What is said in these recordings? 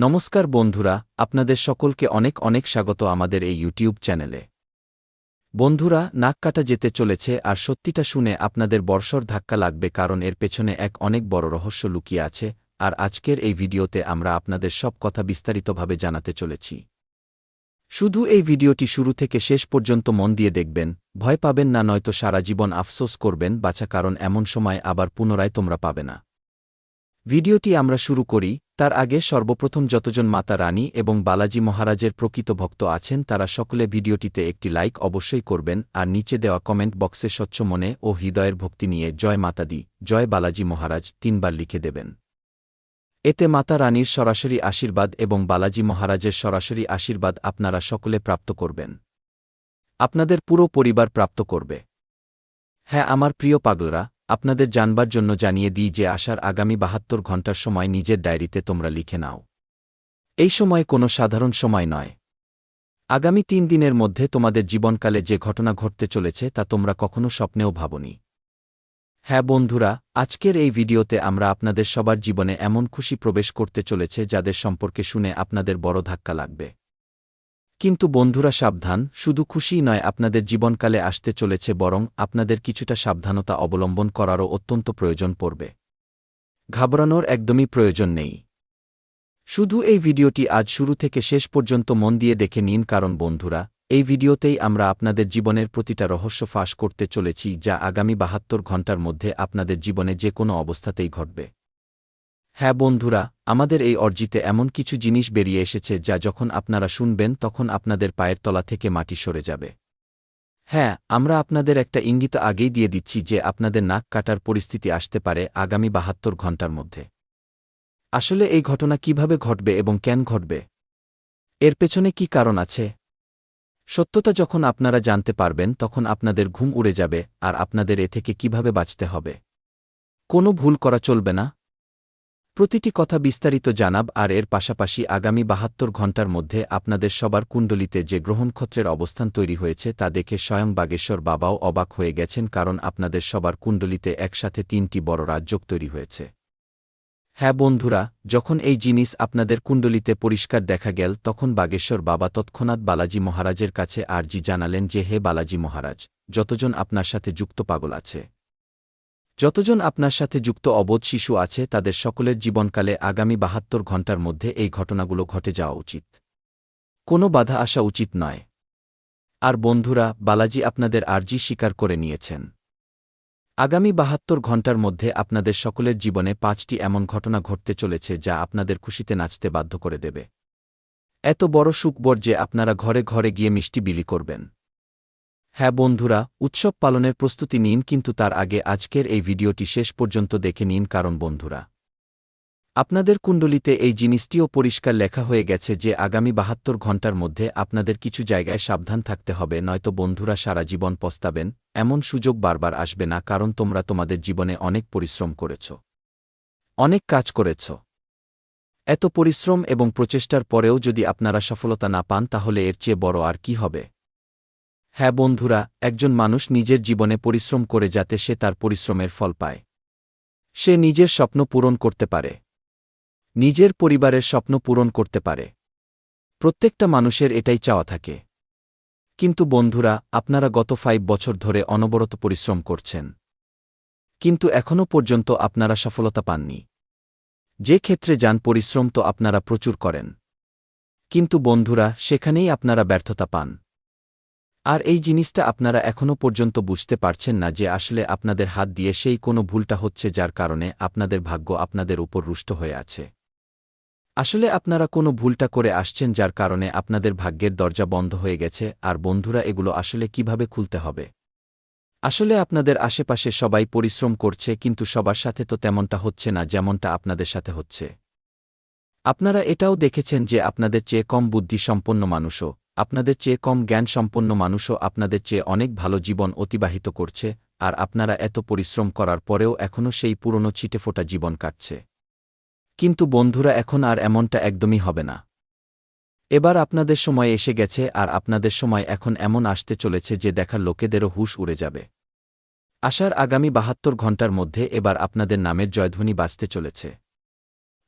নমস্কার বন্ধুরা, আপনাদের সকলকে অনেক অনেক স্বাগত আমাদের এই ইউটিউব চ্যানেলে। বন্ধুরা, নাক কাটা যেতে চলেছে আর সত্যিটা শুনে আপনাদের বর্ষর ধাক্কা লাগবে, কারণ এর পেছনে এক অনেক বড় রহস্য লুকিয়ে আছে। আর আজকের এই ভিডিওতে আমরা আপনাদের সব কথা বিস্তারিতভাবে জানাতে চলেছি। শুধু এই ভিডিওটি শুরু থেকে শেষ পর্যন্ত মন দিয়ে দেখবেন, ভয় পাবেন না, নয়তো সারা জীবন আফসোস করবেন বাছা, কারণ এমন সময় আবার পুনরায় তোমরা পাবে না। ভিডিওটি আমরা শুরু করি তার আগে সর্বপ্রথম যতজন মাতা রানী এবং বালাজি মহারাজের প্রকৃত ভক্ত আছেন তারা সকলে ভিডিওটিতে একটি লাইক অবশ্যই করবেন, আর নিচে দেওয়া কমেন্ট বক্সে স্বচ্ছ মনে ও হৃদয়ের ভক্তি নিয়ে জয় মাতাদি, জয় বালাজি মহারাজ 3 বার লিখে দেবেন। এতে মাতা রানীর সরাসরি আশীর্বাদ এবং বালাজি মহারাজের সরাসরি আশীর্বাদ আপনারা সকলে প্রাপ্ত করবেন। আপনাদের পুরো পরিবার প্রাপ্ত করবে। হ্যাঁ আমার প্রিয় পাগলরা, আপনাদের জানবার জন্য জানিয়ে দিই যে আসার আগামী 72 ঘণ্টার সময় নিজের ডায়েরিতে তোমরা লিখে নাও। এই সময় কোনো সাধারণ সময় নয়। আগামী 3 দিনের মধ্যে তোমাদের জীবনকালে যে ঘটনা ঘটতে চলেছে তা তোমরা কখনো স্বপ্নেও ভাবনি। হ্যাঁ বন্ধুরা, আজকের এই ভিডিওতে আমরা আপনাদের সবার জীবনে এমন খুশি প্রবেশ করতে চলেছে যাদের সম্পর্কে শুনে আপনাদের বড় ধাক্কা লাগবে। কিন্তু বন্ধুরা সাবধান, শুধু খুশিই নয়, আপনাদের জীবনকালে আসতে চলেছে, বরং আপনাদের কিছুটা সাবধানতা অবলম্বন করারও অত্যন্ত প্রয়োজন পড়বে। ঘাবড়ানোর একদমই প্রয়োজন নেই। শুধু এই ভিডিওটি আজ শুরু থেকে শেষ পর্যন্ত মন দিয়ে দেখে নিন, কারণ বন্ধুরা, এই ভিডিওতেই আমরা আপনাদের জীবনের প্রতিটা রহস্য ফাঁস করতে চলেছি, যা আগামী 72 ঘণ্টার মধ্যে আপনাদের জীবনে যে কোনো অবস্থাতেই ঘটবে। হ্যাঁ বন্ধুরা, আমাদের এই অর্জিতে এমন কিছু জিনিস বেরিয়ে এসেছে যা যখন আপনারা শুনবেন তখন আপনাদের পায়ের তলা থেকে মাটি সরে যাবে। হ্যাঁ, আমরা আপনাদের একটা ইঙ্গিত আগেই দিয়ে দিচ্ছি যে আপনাদের নাক কাটার পরিস্থিতি আসতে পারে আগামী 72 ঘণ্টার মধ্যে। আসলে এই ঘটনা কিভাবে ঘটবে এবং কেন ঘটবে, এর পেছনে কি কারণ আছে, সত্যতা যখন আপনারা জানতে পারবেন তখন আপনাদের ঘুম উড়ে যাবে, আর আপনাদের এ থেকে কিভাবে বাঁচতে হবে, কোনো ভুল করা চলবে না। প্রতিটি কথা বিস্তারিত জানাব, আর এর পাশাপাশি আগামী 72 ঘণ্টার মধ্যে আপনাদের সবার কুণ্ডলিতে যে গ্রহণক্ষত্রের অবস্থান তৈরি হয়েছে তা দেখে স্বয়ং বাগেশ্বর বাবাও অবাক হয়ে গেছেন, কারণ আপনাদের সবার কুণ্ডলিতে একসাথে 3টি বড় রাজযোগ তৈরি হয়েছে। হ্যাঁ বন্ধুরা, যখন এই জিনিস আপনাদের কুণ্ডলিতে পরিষ্কার দেখা গেল তখন বাগেশ্বর বাবা তৎক্ষণাৎ বালাজি মহারাজের কাছে আর্জি জানালেন যে হে বালাজি মহারাজ, যতজন আপনার সাথে যুক্ত পাগল আছে, যতজন আপনার সাথে যুক্ত অবোধ শিশু আছে, তাদের সকলের জীবনকালে আগামী 72 ঘণ্টার মধ্যে এই ঘটনাগুলো ঘটে যাওয়া উচিত। কোনো বাধা আসা উচিত নয়। আর বন্ধুরা, বালাজি আপনাদের আর্জি স্বীকার করে নিয়েছেন। আগামী 72 ঘণ্টার মধ্যে আপনাদের সকলের জীবনে 5টি এমন ঘটনা ঘটতে চলেছে যা আপনাদের খুশিতে নাচতে বাধ্য করে দেবে। এত বড় সুখবর যে আপনারা ঘরে ঘরে গিয়ে মিষ্টি বিলি করবেন। হ্যাঁ বন্ধুরা, উৎসব পালনের প্রস্তুতি নিন, কিন্তু তার আগে আজকের এই ভিডিওটি শেষ পর্যন্ত দেখে নিন, কারণ বন্ধুরা, আপনাদের কুণ্ডলিতে এই জিনিসটিও পরিষ্কার লেখা হয়ে গেছে যে আগামী 72 ঘণ্টার মধ্যে আপনাদের কিছু জায়গায় সাবধান থাকতে হবে, নয়তো বন্ধুরা সারা জীবন পস্তাবেন। এমন সুযোগ বারবার আসবে না, কারণ তোমরা তোমাদের জীবনে অনেক পরিশ্রম করেছ, অনেক কাজ করেছ। এত পরিশ্রম এবং প্রচেষ্টার পরেও যদি আপনারা সফলতা না পান তাহলে এর চেয়ে বড় আর কি হবে। হ্যাঁ বন্ধুরা, একজন মানুষ নিজের জীবনে পরিশ্রম করে যাতে সে তার পরিশ্রমের ফল পায়, সে নিজের স্বপ্ন পূরণ করতে পারে, নিজের পরিবারের স্বপ্ন পূরণ করতে পারে। প্রত্যেকটা মানুষের এটাই চাওয়া থাকে। কিন্তু বন্ধুরা, আপনারা গত 5 বছর ধরে অনবরত পরিশ্রম করছেন, কিন্তু এখনও পর্যন্ত আপনারা সফলতা পাননি। যে ক্ষেত্রে যান পরিশ্রম তো আপনারা প্রচুর করেন, কিন্তু বন্ধুরা সেখানেই আপনারা ব্যর্থতা পান। আর এই জিনিসটা আপনারা এখনও পর্যন্ত বুঝতে পারছেন না যে আসলে আপনাদের হাত দিয়ে সেই কোনো ভুলটা হচ্ছে যার কারণে আপনাদের ভাগ্য আপনাদের উপর রুষ্ট হয়ে আছে। আসলে আপনারা কোনো ভুলটা করে আসছেন যার কারণে আপনাদের ভাগ্যের দরজা বন্ধ হয়ে গেছে। আর বন্ধুরা, এগুলো আসলে কিভাবে খুলতে হবে? আসলে আপনাদের আশেপাশে সবাই পরিশ্রম করছে, কিন্তু সবার সাথে তো তেমনটা হচ্ছে না যেমনটা আপনাদের সাথে হচ্ছে। আপনারা এটাও দেখেছেন যে আপনাদের চেয়ে কম বুদ্ধি সম্পন্ন মানুষও, আপনাদের চেয়ে কম জ্ঞান সম্পন্ন মানুষও আপনাদের চেয়ে অনেক ভালো জীবন অতিবাহিত করছে, আর আপনারা এত পরিশ্রম করার পরেও এখনও সেই পুরনো ছিটেফোঁটা জীবন কাটছে। কিন্তু বন্ধুরা, এখন আর এমনটা একদমই হবে না। এবার আপনাদের সময় এসে গেছে, আর আপনাদের সময় এখন এমন আসতে চলেছে যে দেখার লোকেদেরও হুঁশ উড়ে যাবে। আসার আগামী 72 ঘণ্টার মধ্যে এবার আপনাদের নামের জয়ধ্বনি বাজতে চলেছে।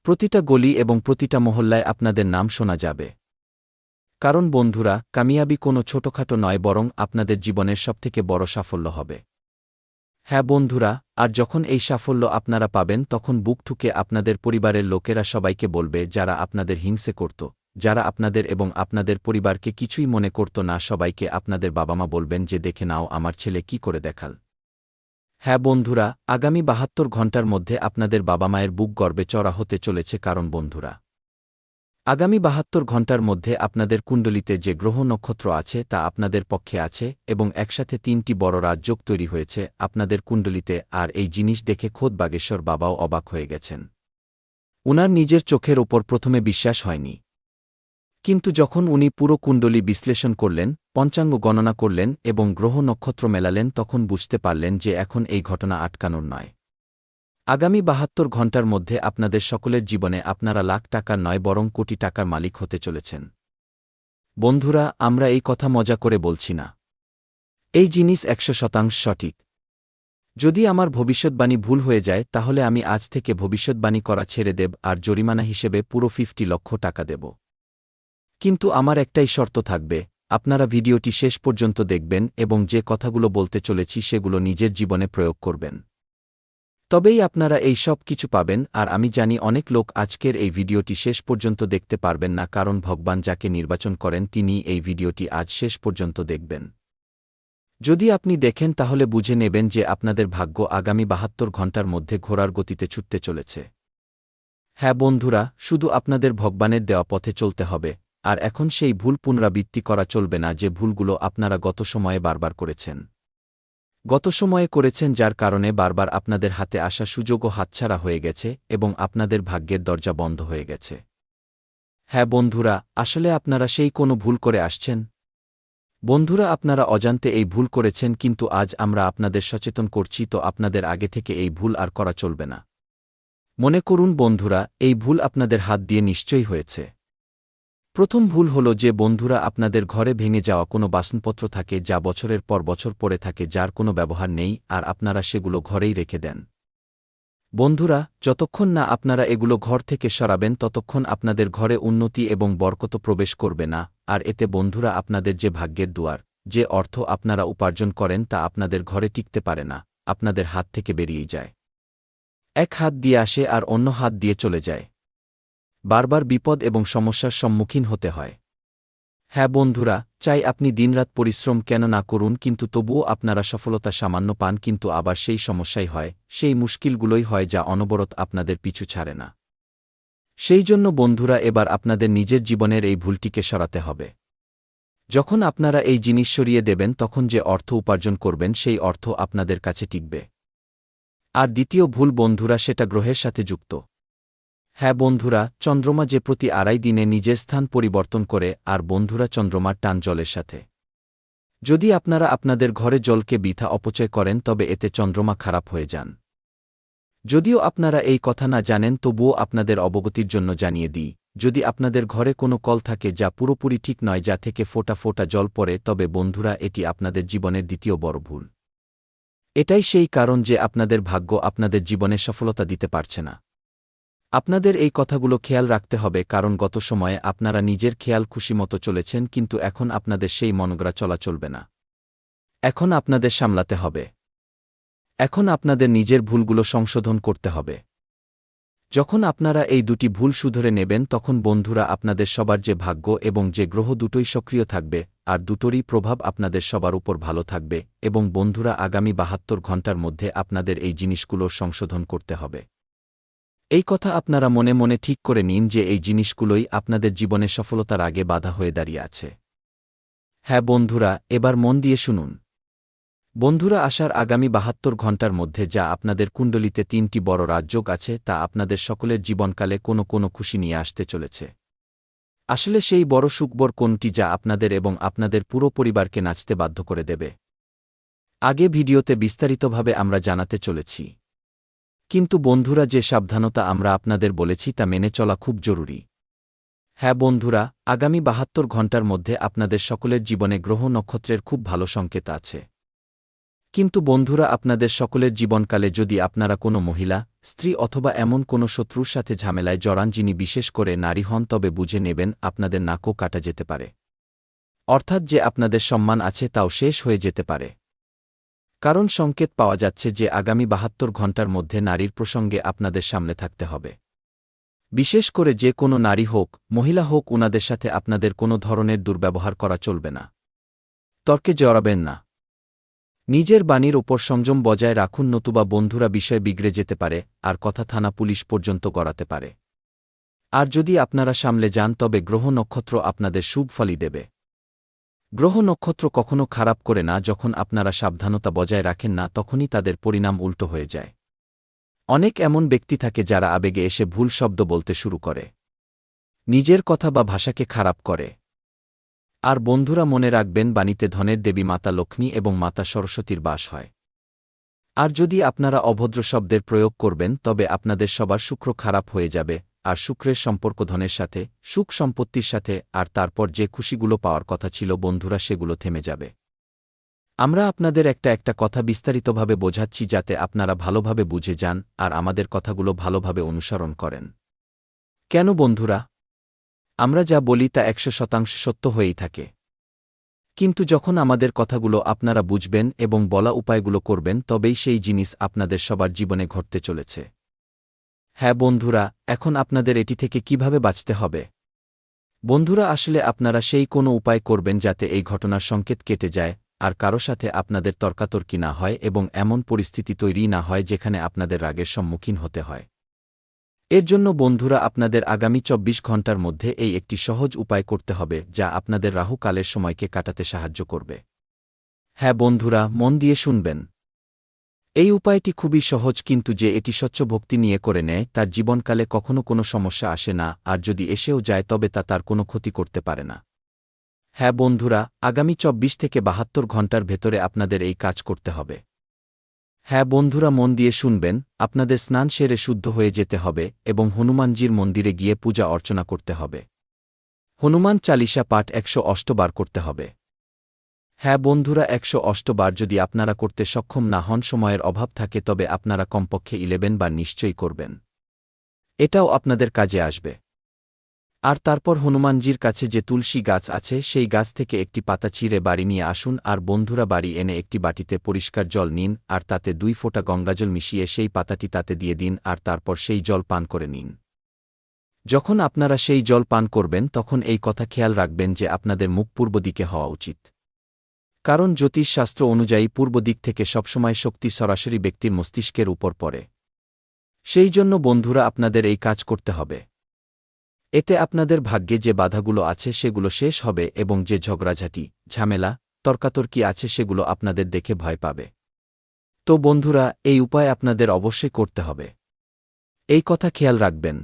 প্রতিটা গলি এবং প্রতিটা মহল্লায় আপনাদের নাম শোনা যাবে। কারণ বন্ধুরা, কামিয়াবি কোনো ছোটখাটো নয়, বরং আপনাদের জীবনের সবথেকে বড় সাফল্য হবে। হ্যাঁ বন্ধুরা, আর যখন এই সাফল্য আপনারা পাবেন তখন বুক ঠুকে আপনাদের পরিবারের লোকেরা সবাইকে বলবে, যারা আপনাদের হিংসে করত, যারা আপনাদের এবং আপনাদের পরিবারকে কিছুই মনে করত না, সবাইকে আপনাদের বাবা-মা বলবেন যে দেখে নাও আমার ছেলে কি করে দেখাল। হ্যাঁ বন্ধুরা, আগামী ৭২ ঘণ্টার মধ্যে আপনাদের বাবা-মায়ের বুক গর্বে চড়া হতে চলেছে। কারণ বন্ধুরা, আগামী ৭২ ঘণ্টার মধ্যে আপনাদের কুণ্ডলিতে যে গ্রহ নক্ষত্র আছে তা আপনাদের পক্ষে আছে এবং একসাথে ৩টি বড় রাজযোগ তৈরি হয়েছে আপনাদের কুণ্ডলিতে। আর এই জিনিস দেখে খোদ বাগেশ্বর বাবাও অবাক হয়ে গেছেন। উনার নিজের চোখের ওপর প্রথমে বিশ্বাস হয়নি, কিন্তু যখন উনি পুরো কুণ্ডলী বিশ্লেষণ করলেন, পঞ্চাঙ্গ গণনা করলেন এবং গ্রহ নক্ষত্র মেলালেন, তখন বুঝতে পারলেন যে এখন এই ঘটনা আটকানোর নয়। আগামী ৭২ ঘণ্টার মধ্যে আপনাদের সকলের জীবনে আপনারা লাখ টাকার নয় বরং কোটি টাকার মালিক হতে চলেছেন। বন্ধুরা, আমরা এই কথা মজা করে বলছি না, এই জিনিস ১০০% সঠিক। যদি আমার ভবিষ্যৎবাণী ভুল হয়ে যায় তাহলে আমি আজ থেকে ভবিষ্যৎবাণী করা ছেড়ে দেব আর জরিমানা হিসেবে পুরো ৫০ লক্ষ টাকা দেব। কিন্তু আমার একটাই শর্ত থাকবে, আপনারা ভিডিওটি শেষ পর্যন্ত দেখবেন এবং যে কথাগুলো বলতে চলেছি সেগুলো নিজের জীবনে প্রয়োগ করবেন। তবেই আপনারা এই সব কিছু পাবেন। আর আমি জানি অনেক লোক আজকের এই ভিডিওটি শেষ পর্যন্ত দেখতে পারবেন না, কারণ ভগবান যাকে নির্বাচন করেন তিনি এই ভিডিওটি আজ শেষ পর্যন্ত দেখবেন। যদি আপনি দেখেন তাহলে বুঝে নেবেন যে আপনাদের ভাগ্য আগামী ৭২ ঘণ্টার মধ্যে ঘোড়ার গতিতে ছুটতে চলেছে। হ্যাঁ বন্ধুরা, শুধু আপনাদের ভগবানের দেওয়া পথে চলতে হবে, আর এখন সেই ভুল পুনরাবৃত্তি করা চলবে না যে ভুলগুলো আপনারা গত সময়ে বারবার করেছেন। গত সময়ে করেছেন যার কারণে বারবার আপনাদের হাতে আসা সুযোগও হাতছাড়া হয়ে গেছে এবং আপনাদের ভাগ্যের দরজা বন্ধ হয়ে গেছে। হ্যাঁ বন্ধুরা, আসলে আপনারা সেই কোনো ভুল করে আসছেন। বন্ধুরা, আপনারা অজান্তে এই ভুল করেছেন, কিন্তু আজ আমরা আপনাদের সচেতন করছি তো আপনাদের আগে থেকে এই ভুল আর করা চলবে না। মনে করুন বন্ধুরা, এই ভুল আপনাদের হাত দিয়ে নিশ্চয়ই হয়েছে। প্রথম ভুল হল যে বন্ধুরা, আপনাদের ঘরে ভেঙে যাওয়া কোনো বাসনপত্র থাকে যা বছরের পর বছর পড়ে থাকে, যার কোনো ব্যবহার নেই, আর আপনারা সেগুলো ঘরেই রেখে দেন। বন্ধুরা, যতক্ষণ না আপনারা এগুলো ঘর থেকে সরাবেন ততক্ষণ আপনাদের ঘরে উন্নতি এবং বরকত প্রবেশ করবে না। আর এতে বন্ধুরা, আপনাদের যে ভাগ্যের দুয়ার, যে অর্থ আপনারা উপার্জন করেন তা আপনাদের ঘরে টিকতে পারে না, আপনাদের হাত থেকে বেরিয়ে যায়। এক হাত দিয়ে আসে আর অন্য হাত দিয়ে চলে যায়। বারবার বিপদ এবং সমস্যার সম্মুখীন হতে হয়। হ্যাঁ বন্ধুরা, চাই আপনি দিনরাত পরিশ্রম কেন না করুন, কিন্তু তবুও আপনারা সফলতা সামান্য পান, কিন্তু আবার সেই সমস্যাই হয়, সেই মুশকিলগুলোই হয় যা অনবরত আপনাদের পিছু ছাড়ে না। সেই জন্য বন্ধুরা, এবার আপনাদের নিজের জীবনের এই ভুলটিকে সরাতে হবে। যখন আপনারা এই জিনিস সরিয়ে দেবেন তখন যে অর্থ উপার্জন করবেন সেই অর্থ আপনাদের কাছে টিকবে। আর দ্বিতীয় ভুল বন্ধুরা, সেটা গ্রহের সাথে যুক্ত। হ্যাঁ বন্ধুরা, চন্দ্রমা যে প্রতি ২.৫ দিনে নিজের স্থান পরিবর্তন করে, আর বন্ধুরা, চন্দ্রমার টান জলের সাথে। যদি আপনারা আপনাদের ঘরে জলকে বৃথা অপচয় করেন তবে এতে চন্দ্রমা খারাপ হয়ে যান। যদিও আপনারা এই কথা না জানেন তবুও আপনাদের অবগতির জন্য জানিয়ে দিই, যদি আপনাদের ঘরে কোনো কল থাকে যা পুরোপুরি ঠিক নয়, যা থেকে ফোঁটা ফোঁটা জল পড়ে, তবে বন্ধুরা এটি আপনাদের জীবনের দ্বিতীয় বড় ভুল। এটাই সেই কারণ যে আপনাদের ভাগ্য আপনাদের জীবনে সফলতা দিতে পারছে না। আপনাদের এই কথাগুলো খেয়াল রাখতে হবে, কারণ গত সময়ে আপনারা নিজের খেয়াল খুশিমতো চলেছেন, কিন্তু এখন আপনাদের সেই মনগড়া চলা চলবে না। এখন আপনাদের সামলাতে হবে। এখন আপনাদের নিজের ভুলগুলো সংশোধন করতে হবে। যখন আপনারা এই দুটি ভুল শুধরে নেবেন তখন বন্ধুরা, আপনাদের সবার যে ভাগ্য এবং যে গ্রহ দুটোই সক্রিয় থাকবে, আর দুটোরই প্রভাব আপনাদের সবার উপর ভালো থাকবে। এবং বন্ধুরা, আগামী ৭২ ঘণ্টার মধ্যে আপনাদের এই জিনিসগুলোর সংশোধন করতে হবে। এই কথা আপনারা মনে মনে ঠিক করে নিন যে এই জিনিসগুলোই আপনাদের জীবনে সফলতার আগে বাধা হয়ে দাঁড়িয়ে আছে। হ্যাঁ বন্ধুরা, এবার মন দিয়ে শুনুন। বন্ধুরা, আসার আগামী ৭২ ঘণ্টার মধ্যে যা আপনাদের কুণ্ডলিতে ৩টি বড় রাজযোগ আছে তা আপনাদের সকলের জীবনকালে কোনো কোনো খুশি নিয়ে আসতে চলেছে। আসলে সেই বড় সুখবর কোনটি যা আপনাদের এবং আপনাদের পুরো পরিবারকে নাচতে বাধ্য করে দেবে? আগে ভিডিওতে বিস্তারিতভাবে আমরা জানাতে চলেছি, কিন্তু বন্ধুরা, যে সাবধানতা আমরা আপনাদের বলেছি তা মেনে চলা খুব জরুরি। হ্যাঁ বন্ধুরা, আগামী ৭২ ঘণ্টার মধ্যে আপনাদের সকলের জীবনে গ্রহ নক্ষত্রের খুব ভালো সংকেত আছে। কিন্তু বন্ধুরা, আপনাদের সকলের জীবনকালে যদি আপনারা কোনো মহিলা, স্ত্রী অথবা এমন কোনো শত্রুর সাথে ঝামেলায় জড়ান যিনি বিশেষ করে নারী হন, তবে বুঝে নেবেন আপনাদের নাকও কাটা যেতে পারে। অর্থাৎ যে আপনাদের সম্মান আছে তাও শেষ হয়ে যেতে পারে। কারণ সংকেত পাওয়া যাচ্ছে যে আগামী ৭২ ঘণ্টার মধ্যে নারীর প্রসঙ্গে আপনাদের সামনে থাকতে হবে। বিশেষ করে যে কোনো নারী হোক, মহিলা হোক, উনাদের সাথে আপনাদের কোনো ধরনের দুর্ব্যবহার করা চলবে না। তর্কে জড়াবেন না। নিজের বাণীর ওপর সংযম বজায় রাখুন, নতুবা বন্ধুরা বিষয় বিগড়ে যেতে পারে আর কথা থানা পুলিশ পর্যন্ত গড়াতে পারে। আর যদি আপনারা সামলে যান তবে গ্রহ নক্ষত্র আপনাদের শুভ ফলই দেবে। গ্রহ নক্ষত্র কখনো খারাপ করে না, যখন আপনারা সাবধানতা বজায় রাখেন না তখনই তাদের পরিণাম উল্টো হয়ে যায়। অনেক এমন ব্যক্তি থাকে যারা আবেগে এসে ভুল শব্দ বলতে শুরু করে, নিজের কথা বা ভাষাকে খারাপ করে। আর বন্ধুরা, মনে রাখবেন, বাণীতে ধনের দেবী মাতা লক্ষ্মী এবং মাতা সরস্বতীর বাস হয়। আর যদি আপনারা অভদ্র শব্দের প্রয়োগ করবেন তবে আপনাদের সবার শুক্র খারাপ হয়ে যাবে, আর শুক্রের সম্পর্ক ধনের সাথে, সুখ সম্পত্তির সাথে, আর তারপর যে খুশিগুলো পাওয়ার কথা ছিল বন্ধুরা সেগুলো থেমে যাবে। আমরা আপনাদের একটা কথা বিস্তারিতভাবে বোঝাচ্ছি যাতে আপনারা ভালোভাবে বুঝে যান আর আমাদের কথাগুলো ভালোভাবে অনুসরণ করেন। কেন বন্ধুরা? আমরা যা বলি তা ১০০% সত্য হয়েই থাকে। কিন্তু যখন আমাদের কথাগুলো আপনারা বুঝবেন এবং বলা উপায়গুলো করবেন তবেই সেই জিনিস আপনাদের সবার জীবনে ঘটতে চলেছে। হ্যাঁ বন্ধুরা, এখন আপনাদের এটি থেকে কিভাবে বাঁচতে হবে? বন্ধুরা, আসলে আপনারা সেই কোনো উপায় করবেন যাতে এই ঘটনার সংকেত কেটে যায় আর কারো সাথে আপনাদের তর্কাতর্কি না হয় এবং এমন পরিস্থিতি তৈরি না হয় যেখানে আপনাদের রাগের সম্মুখীন হতে হয়। এর জন্য বন্ধুরা, আপনাদের আগামী ২৪ ঘণ্টার মধ্যে এই একটি সহজ উপায় করতে হবে যা আপনাদের রাহু কালের সময়কে কাটাতে সাহায্য করবে। হ্যাঁ বন্ধুরা, মন দিয়ে শুনবেন। এই উপায়টি খুবই সহজ, কিন্তু যে এটি স্বচ্ছ ভক্তি নিয়ে করে নেয় তার জীবনকালে কখনো কোনো সমস্যা আসে না, আর যদি এসেও যায় তবে তা তার কোনো ক্ষতি করতে পারে না। হ্যাঁ বন্ধুরা, আগামী ২৪ থেকে ৭২ ঘণ্টার ভেতরে আপনাদের এই কাজ করতে হবে। হ্যাঁ বন্ধুরা, মন দিয়ে শুনবেন। আপনাদের স্নান সেরে শুদ্ধ হয়ে যেতে হবে এবং হনুমানজির মন্দিরে গিয়ে পূজা অর্চনা করতে হবে। হনুমান চালিসা পাঠ ১০৮ বার করতে হবে। হ্যাঁ বন্ধুরা, ১০৮ বার যদি আপনারা করতে সক্ষম না হন, সময়ের অভাব থাকে, তবে আপনারা কমপক্ষে 11 বার নিশ্চয়ই করবেন। এটাও আপনাদের কাজে আসবে। আর তারপর হনুমানজির কাছে যে তুলসী গাছ আছে সেই গাছ থেকে একটি পাতা ছিঁড়ে বাড়ি নিয়ে আসুন, আর বন্ধুরা বাড়ি এনে একটি বাটিতে পরিষ্কার জল নিন আর তাতে ২ ফোঁটা গঙ্গাজল মিশিয়ে সেই পাতাটি তাতে দিয়ে দিন আর তারপর সেই জল পান করে নিন। যখন আপনারা সেই জল পান করবেন তখন এই কথা খেয়াল রাখবেন যে আপনাদের মুখ পূর্ব দিকে হওয়া উচিত। কারণ জ্যোতিষশাস্ত্র অনুযায়ী পূর্ব দিক থেকে সবসময় শক্তি সরাসরি ব্যক্তির মস্তিষ্কের উপর পড়ে। সেই জন্য বন্ধুরা, আপনাদের এই কাজ করতে হবে। এতে আপনাদের ভাগ্যে যে বাধাগুলো আছে সেগুলো শেষ হবে এবং যে ঝগড়াঝাঁটি, ঝামেলা, তর্কাতর্কি আছে সেগুলো আপনাদের দেখে ভয় পাবে। তো বন্ধুরা, এই উপায় আপনাদের অবশ্যই করতে হবে। এই কথা খেয়াল রাখবেন।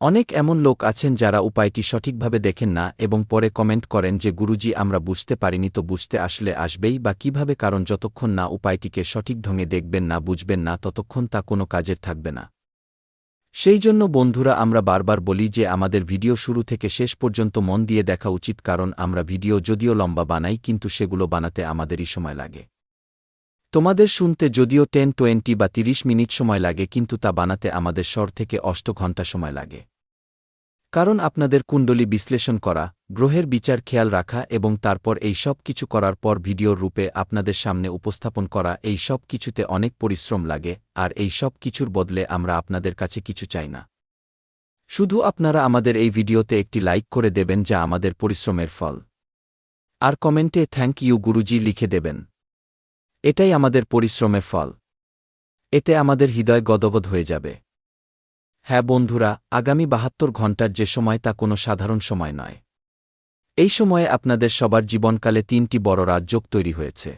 অনেক এমন লোক আছেন যারা উপায়টি সঠিকভাবে দেখেন না এবং পরে কমেন্ট করেন যে গুরুজি, আমরা বুঝতে পারিনি। তো বুঝতে আসলে আসবেই বা কিভাবে? কারণ যতক্ষণ না উপায়টিকে সঠিক ঢঙে দেখবেন না, বুঝবেন না, ততক্ষণ তা কোনো কাজের থাকবে না। সেই জন্য বন্ধুরা, আমরা বারবার বলি যে আমাদের ভিডিও শুরু থেকে শেষ পর্যন্ত মন দিয়ে দেখা উচিত, কারণ আমরা ভিডিও যদিও লম্বা বানাই কিন্তু সেগুলো বানাতে আমাদেরই সময় লাগে। তোমাদের শুনতে যদিও 10-20 বা 30 মিনিট সময় লাগে, কিন্তু তা বানাতে আমাদের 7 থেকে 8 ঘণ্টা সময় লাগে। কারণ আপনাদের কুণ্ডলী বিশ্লেষণ করা, গ্রহের বিচার খেয়াল রাখা এবং তারপর এই সব কিছু করার পর ভিডিওর রূপে আপনাদের সামনে উপস্থাপন করা, এই সব কিছুতে অনেক পরিশ্রম লাগে। আর এই সব কিছুর বদলে আমরা আপনাদের কাছে কিছু চাই না। শুধু আপনারা আমাদের এই ভিডিওতে একটি লাইক করে দেবেন, যা আমাদের পরিশ্রমের ফল। আর কমেন্টে থ্যাংক ইউ গুরুজি লিখে দেবেন। এটাই আমাদের পরিশ্রমের ফল। এতে আমাদের হৃদয় গদগদ হয়ে যাবে। হ্যাঁ বন্ধুরা, আগামী ৭২ ঘণ্টার যে সময় তা কোনো সাধারণ সময় নয়। এই সময়ে আপনাদের সবার জীবনকালে ৩টি বড় রাজযোগ তৈরি হয়েছে।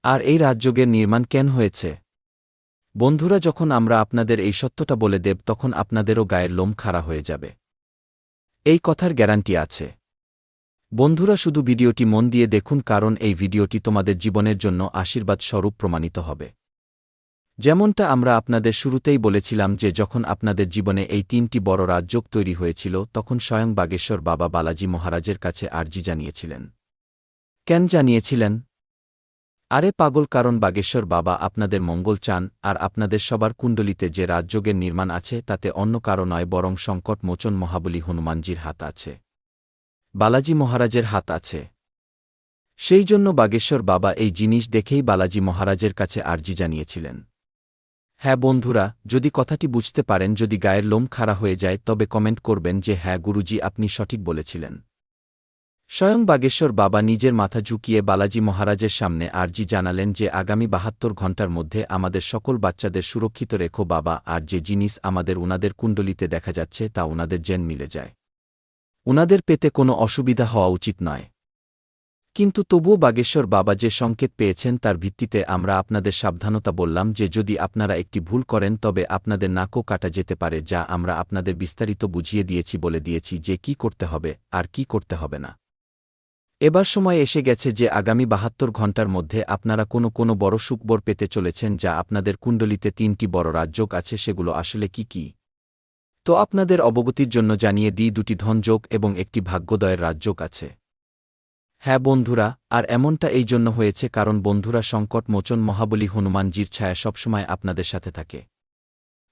আর এই রাজযোগের নির্মাণ কেন হয়েছে? বন্ধুরা, যখন আমরা আপনাদের এই সত্যটা বলে দেব তখন আপনাদেরও গায়ের লোম খাড়া হয়ে যাবে। এই কথার গ্যারান্টি আছে। বন্ধুরা, শুধু ভিডিওটি মন দিয়ে দেখুন, কারণ এই ভিডিওটি তোমাদের জীবনের জন্য আশীর্বাদ স্বরূপ প্রমাণিত হবে। যেমনটা আমরা আপনাদের শুরুতেই বলেছিলাম যে যখন আপনাদের জীবনে এই 3টি বড় রাজযোগ তৈরি হয়েছিল তখন স্বয়ং বাগেশ্বর বাবা বালাজি মহারাজের কাছে আর্জি জানিয়েছিলেন। কেন জানিয়েছিলেন? আরে পাগল, কারণ বাগেশ্বর বাবা আপনাদের মঙ্গল চান, আর আপনাদের সবার কুণ্ডলিতে যে রাজযোগের নির্মাণ আছে তাতে অন্য কারো নয় বরং সংকট মোচন মহাবলী হনুমানজির হাত আছে, বালাজি মহারাজের হাত আছে। সেই জন্য বাগেশ্বর বাবা এই জিনিস দেখেই বালাজি মহারাজের কাছে আর্জি জানিয়েছিলেন। হ্যাঁ বন্ধুরা, যদি কথাটি বুঝতে পারেন, যদি গায়ের লোম খাড়া হয়ে যায়, তবে কমেন্ট করবেন যে হ্যাঁ গুরুজি, আপনি সঠিক বলেছিলেন। স্বয়ং বাগেশ্বর বাবা নিজের মাথা ঝুঁকিয়ে বালাজি মহারাজের সামনে আর্জি জানালেন যে আগামী ৭২ ঘণ্টার মধ্যে আমাদের সকল বাচ্চাদের সুরক্ষিত রেখো বাবা, আর যে জিনিস আমাদের উনাদের কুণ্ডলিতে দেখা যাচ্ছে তা উনাদের জেন মিলে যায়, উনাদের পেতে কোনো অসুবিধা হওয়া উচিত নয়। কিন্তু তবুও বাগেশ্বর বাবা যে সংকেত পেয়েছেন তার ভিত্তিতে আমরা আপনাদের সাবধানতা বললাম যে যদি আপনারা একটি ভুল করেন তবে আপনাদের নাকও কাটা যেতে পারে, যা আমরা আপনাদের বিস্তারিত বুঝিয়ে দিয়েছি, বলে দিয়েছি যে কি করতে হবে আর কি করতে হবে না। এবার সময় এসে গেছে যে আগামী ৭২ ঘণ্টার মধ্যে আপনারা কোনো বড় সুখবর পেতে চলেছেন, যা আপনাদের কুণ্ডলিতে ৩টি বড় রাজযোগ আছে। সেগুলো আসলে কি কি? তো আপনাদের অবগতির জন্য জানিয়ে দিই, ২টি ধনযোগ এবং একটি ভাগ্যোদয়ের রাজযোগ আছে। হ্যাঁ বন্ধুরা, আর এমনটা এই জন্য হয়েছে কারণ বন্ধুরা সংকট মোচন মহাবলী হনুমানজির ছায়া সবসময় আপনাদের সাথে থাকে।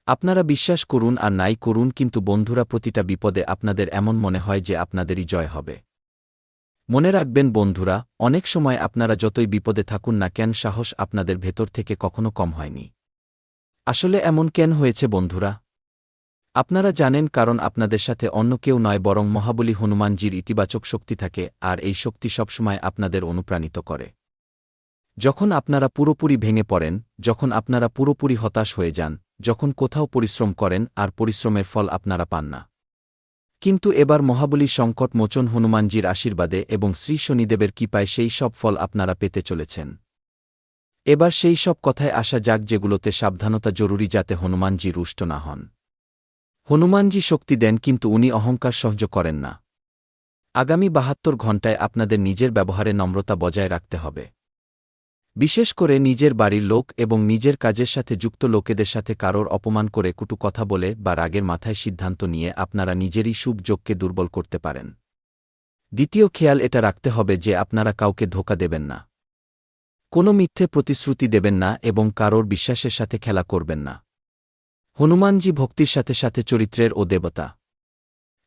আপনারা বিশ্বাস করুন আর নাই করুন, কিন্তু বন্ধুরা প্রতিটা বিপদে আপনাদের এমন মনে হয় যে আপনাদেরই জয় হবে। মনে রাখবেন বন্ধুরা, অনেক সময় আপনারা যতই বিপদে থাকুন না কেন, সাহস আপনাদের ভেতর থেকে কখনো কম হয়নি। আসলে এমন কেন হয়েছে বন্ধুরা? আপনারা জানেন, কারণ আপনাদের সাথে অন্য কেউ নয় বরং মহাবলী হনুমানজির ইতিবাচক শক্তি থাকে, আর এই শক্তি সবসময় আপনাদের অনুপ্রাণিত করে। যখন আপনারা পুরোপুরি ভেঙে পড়েন, যখন আপনারা পুরোপুরি হতাশ হয়ে যান, যখন কোথাও পরিশ্রম করেন আর পরিশ্রমের ফল আপনারা পান না। কিন্তু এবার মহাবলী সংকট মোচন হনুমানজির আশীর্বাদে এবং শ্রী শনিদেবের কৃপায় সেই সব ফল আপনারা পেতে চলেছেন। এবার সেই সব কথায় আসা যাক যেগুলোতে সাবধানতা জরুরি, যাতে হনুমানজি রুষ্ট না হন। হনুমানজি শক্তি দেন, কিন্তু উনি অহংকার সহ্য করেন না। আগামী ৭২ ঘণ্টায় আপনাদের নিজের ব্যবহারে নম্রতা বজায় রাখতে হবে। বিশেষ করে নিজের বাড়ির লোক এবং নিজের কাজের সাথে যুক্ত লোকেদের সাথে কারোর অপমান করে, কটু কথা বলে বা রাগের মাথায় সিদ্ধান্ত নিয়ে আপনারা নিজেরই শুভ যোগকে দুর্বল করতে পারেন। দ্বিতীয় খেয়াল এটা রাখতে হবে যে আপনারা কাউকে ধোঁকা দেবেন না, কোনো মিথ্যে প্রতিশ্রুতি দেবেন না এবং কারোর বিশ্বাসের সাথে খেলা করবেন না। হনুমানজি ভক্তির সাথে সাথে চরিত্রের ও দেবতা।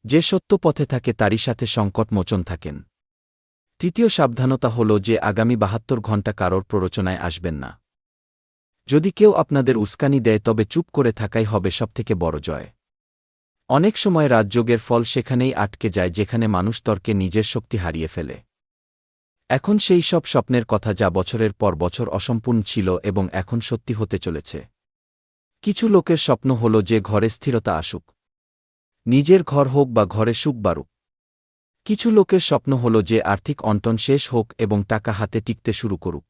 যে সত্য পথে থাকে তারই সাথে সংকট মোচন থাকেন। তৃতীয় সাবধানতা হল যে আগামী ৭২ ঘণ্টা কারোর প্ররোচনায় আসবেন না। যদি কেউ আপনাদের উস্কানি দেয় তবে চুপ করে থাকাই হবে সবথেকে বড় জয়। অনেক সময় রাজযোগের ফল সেখানেই আটকে যায় যেখানে মানুষ তর্কে নিজের শক্তি হারিয়ে ফেলে। এখন সেই সব স্বপ্নের কথা যা বছরের পর বছর অসম্পূর্ণ ছিল এবং এখন সত্যি হতে চলেছে। কিছু লোকের স্বপ্ন হল যে ঘরে স্থিরতা আসুক, নিজের ঘর হোক বা ঘরে সুখ বাড়ুক। কিছু লোকের স্বপ্ন হল যে আর্থিক অনটন শেষ হোক এবং টাকা হাতে টিকতে শুরু করুক।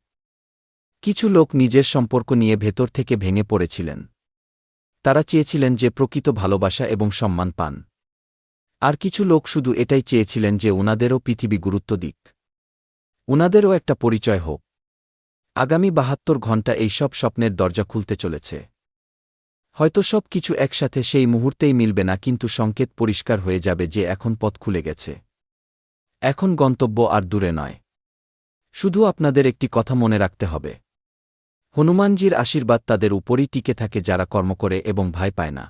কিছু লোক নিজের সম্পর্ক নিয়ে ভেতর থেকে ভেঙে পড়েছিলেন। তারা চেয়েছিলেন যে প্রকৃত ভালোবাসা এবং সম্মান পান। আর কিছু লোক শুধু এটাই চেয়েছিলেন যে উনাদেরও পৃথিবী গুরুত্ব দিক, উনাদেরও একটা পরিচয় হোক। আগামী ৭২ ঘণ্টা এই সব স্বপ্নের দরজা খুলতে চলেছে। হয়তো সব কিছু একসাথে সেই মুহূর্তেই মিলবে না, কিন্তু সংকেত পরিষ্কার হয়ে যাবে যে এখন পথ খুলে গেছে, এখন গন্তব্য আর দূরে নয়। শুধু আপনাদের একটি কথা মনে রাখতে হবে, হনুমানজির আশীর্বাদ তাদের উপরই টিকে থাকে যারা কর্ম করে এবং ভয় পায় না।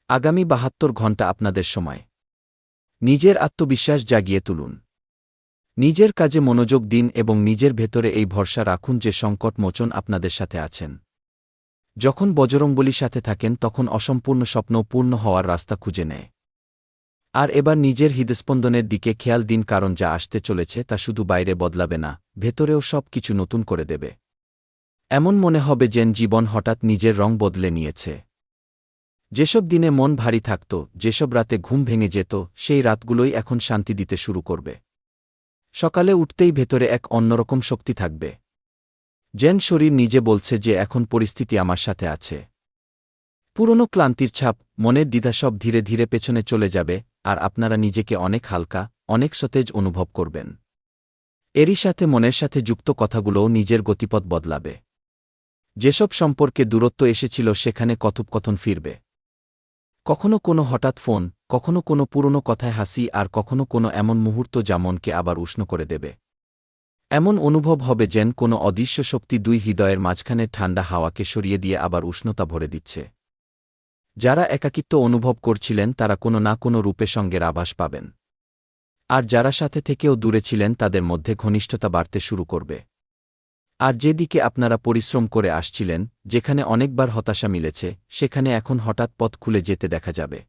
আগামী ৭২ ঘণ্টা আপনাদের সময়। নিজের আত্মবিশ্বাস জাগিয়ে তুলুন, নিজের কাজে মনোযোগ দিন এবং নিজের ভেতরে এই ভরসা রাখুন যে সংকট মোচন আপনাদের সাথে আছেন। যখন বজরংবলীর সাথে থাকেন তখন অসম্পূর্ণ স্বপ্ন পূর্ণ হওয়ার রাস্তা খুঁজে নেয়। আর এবার নিজের হৃদস্পন্দনের দিকে খেয়াল দিন, কারণ যা আসতে চলেছে তা শুধু বাইরে বদলাবে না, ভেতরেও সব কিছু নতুন করে দেবে। এমন মনে হবে যেন জীবন হঠাৎ নিজের রং বদলে নিয়েছে। যেসব দিনে মন ভারী থাকত, যেসব রাতে ঘুম ভেঙে যেত, সেই রাতগুলোই এখন শান্তি দিতে শুরু করবে। সকালে উঠতেই ভেতরে এক অন্যরকম শক্তি থাকবে, যেন শরীর নিজে বলছে যে এখন পরিস্থিতি আমার সাথে আছে। পুরনো ক্লান্তির ছাপ, মনের দ্বিধা সব ধীরে ধীরে পেছনে চলে যাবে, আর আপনারা নিজেকে অনেক হালকা, অনেক সতেজ অনুভব করবেন। এরই সাথে মনের সাথে যুক্ত কথাগুলোও নিজের গতিপথ বদলাবে। যেসব সম্পর্কে দূরত্ব এসেছিল সেখানে কথোপকথন ফিরবে। কখনো কোনো হঠাৎ ফোন, কখনো কোনো পুরনো কথায় হাসি, আর কখনো কোনো এমন মুহূর্ত যা মনকে আবার উষ্ণ করে দেবে। এমন অনুভব হবে যেন কোনো অদৃশ্য শক্তি দুই হৃদয়ের মাঝখানের ঠান্ডা হাওয়াকে সরিয়ে দিয়ে আবার উষ্ণতা ভরে দিচ্ছে। যারা একাকিত্ব অনুভব করছিলেন তারা কোনো না কোনো রূপে সঙ্গের আভাস পাবেন। আর যারা সাথে থেকেও দূরে ছিলেন তাদের মধ্যে ঘনিষ্ঠতা বাড়তে শুরু করবে। আর যেদিকে আপনারা পরিশ্রম করে আসছিলেন, যেখানে অনেকবার হতাশা মিলেছে, সেখানে এখন হঠাৎ পথ খুলে যেতে দেখা যাবে।